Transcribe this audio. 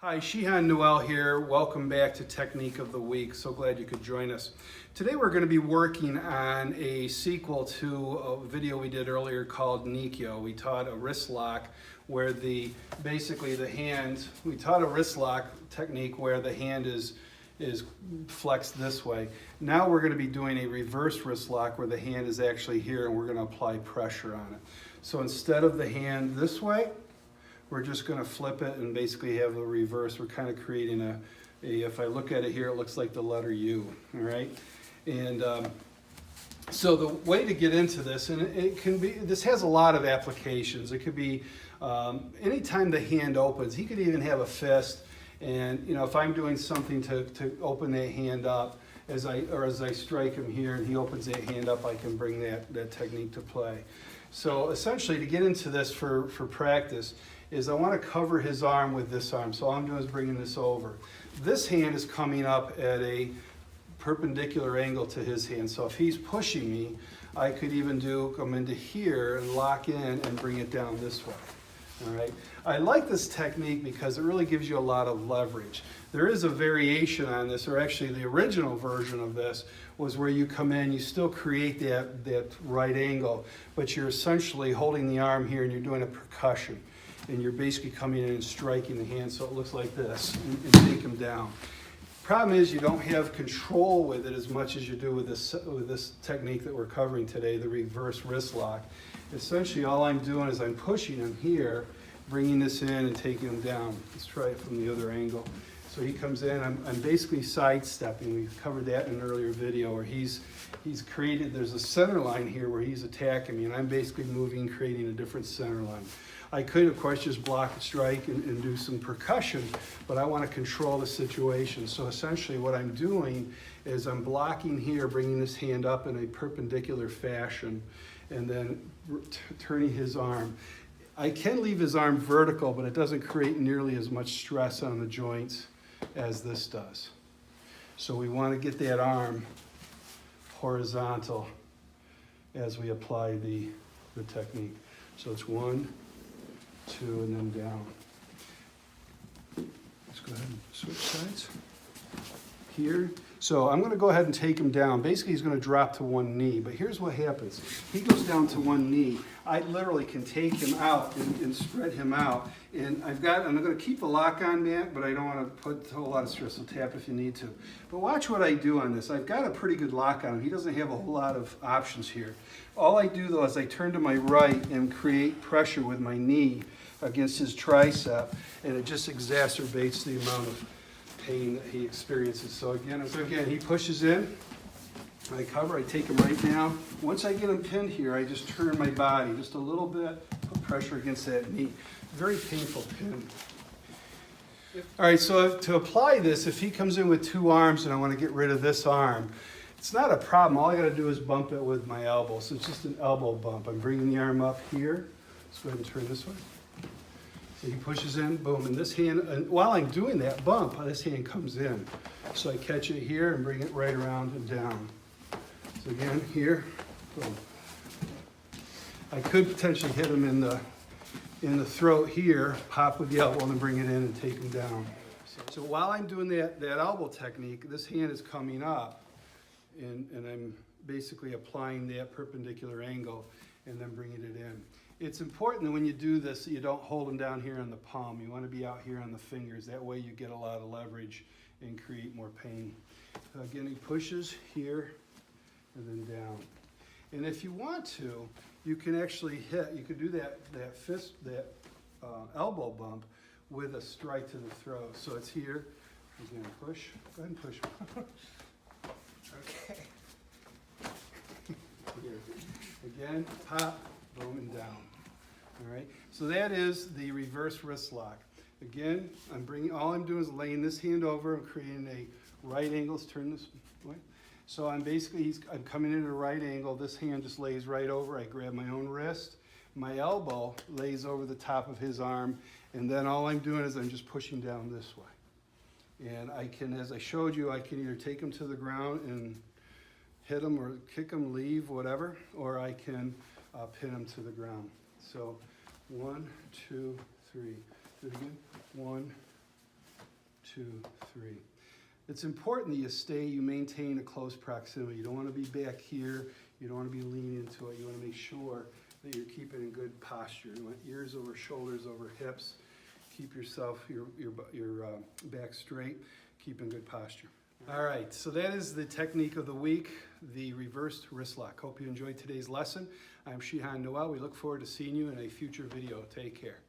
Hi, Shihan Noel here. Welcome back to Technique of the Week. So glad you could join us. Today we're going to be working on a sequel to a video we did earlier called Nikyo. We taught a wrist lock where we taught a wrist lock technique where the hand is flexed this way. Now we're going to be doing a reverse wrist lock where the hand is actually here and we're going to apply pressure on it. So instead of the hand this way, we're just going to flip it and basically have the reverse. We're kind of creating if I look at it here, it looks like the letter U, all right? And so the way to get into this, and this has a lot of applications. It could be anytime the hand opens. He could even have a fist, and if I'm doing something to open that hand up, as I strike him here and he opens that hand up, I can bring that technique to play. So essentially, to get into this for practice, is I want to cover his arm with this arm. So all I'm doing is bringing this over. This hand is coming up at a perpendicular angle to his hand. So if he's pushing me, I could even come into here and lock in and bring it down this way. All right. I like this technique because it really gives you a lot of leverage. There is a variation on this, or actually the original version of this was where you come in, you still create that right angle, but you're essentially holding the arm here and you're doing a percussion. And you're basically coming in and striking the hand so it looks like this and take him down. Problem is you don't have control with it as much as you do with this technique that we're covering today, the reverse wrist lock. Essentially all I'm doing is I'm pushing him here, bringing this in and taking him down. Let's try it from the other angle. So he comes in, I'm basically sidestepping. We've covered that in an earlier video where he's created, there's a center line here where he's attacking me and I'm basically moving, creating a different center line. I could, of course, just block a strike and do some percussion, but I want to control the situation. So essentially what I'm doing is I'm blocking here, bringing this hand up in a perpendicular fashion, and then turning his arm. I can leave his arm vertical, but it doesn't create nearly as much stress on the joints as this does. So we want to get that arm horizontal as we apply the technique. So it's 1, 2, and then down. Let's go ahead and switch sides here. So I'm going to go ahead and take him down. Basically, he's going to drop to one knee, but here's what happens. He goes down to one knee. I literally can take him out and spread him out. And I'm going to keep the lock on that, but I don't want to put a whole lot of stress. So tap if you need to. But watch what I do on this. I've got a pretty good lock on him. He doesn't have a whole lot of options here. All I do, though, is I turn to my right and create pressure with my knee against his tricep, and it just exacerbates the amount of pain that he experiences. So again, he pushes in, I cover, I take him right down. Once I get him pinned here, I just turn my body just a little bit, put pressure against that knee. Very painful pin. All right, so to apply this, if he comes in with two arms and I want to get rid of this arm, it's not a problem. All I got to do is bump it with my elbow. So it's just an elbow bump. I'm bringing the arm up here. Let's go ahead and turn this way. So he pushes in, boom, and this hand, and while I'm doing that bump, this hand comes in. So I catch it here and bring it right around and down. So again, here, boom. I could potentially hit him in the throat here, pop with the elbow and then bring it in and take him down. So while I'm doing that elbow technique, this hand is coming up and I'm basically applying that perpendicular angle and then bringing it in. It's important that when you do this that you don't hold them down here on the palm. You want to be out here on the fingers. That way you get a lot of leverage and create more pain. So again, he pushes here and then down. And if you want to, you can actually you could do that elbow bump with a strike to the throat. So it's here. He's going to push. Go ahead and push. Okay. Here. Again, pop, boom, and down. All right. So that is the reverse wrist lock. Again, all I'm doing is laying this hand over. I'm creating a right angle. Let's turn this way. So I'm coming in at a right angle. This hand just lays right over. I grab my own wrist. My elbow lays over the top of his arm. And then all I'm doing is I'm just pushing down this way. And I can, as I showed you, I can either take him to the ground and hit him or kick him, leave, whatever, or I can pin him to the ground. So 1, 2, 3. Do it again. 1, 2, 3. It's important that you maintain a close proximity. You don't want to be back here. You don't want to be leaning into it. You want to make sure that you're keeping in good posture. You want ears over shoulders over hips. Keep your back straight. Keep in good posture. All right, so that is the technique of the week, the reversed wrist lock. Hope you enjoyed today's lesson. I'm Shihan Noel. We look forward to seeing you in a future video. Take care.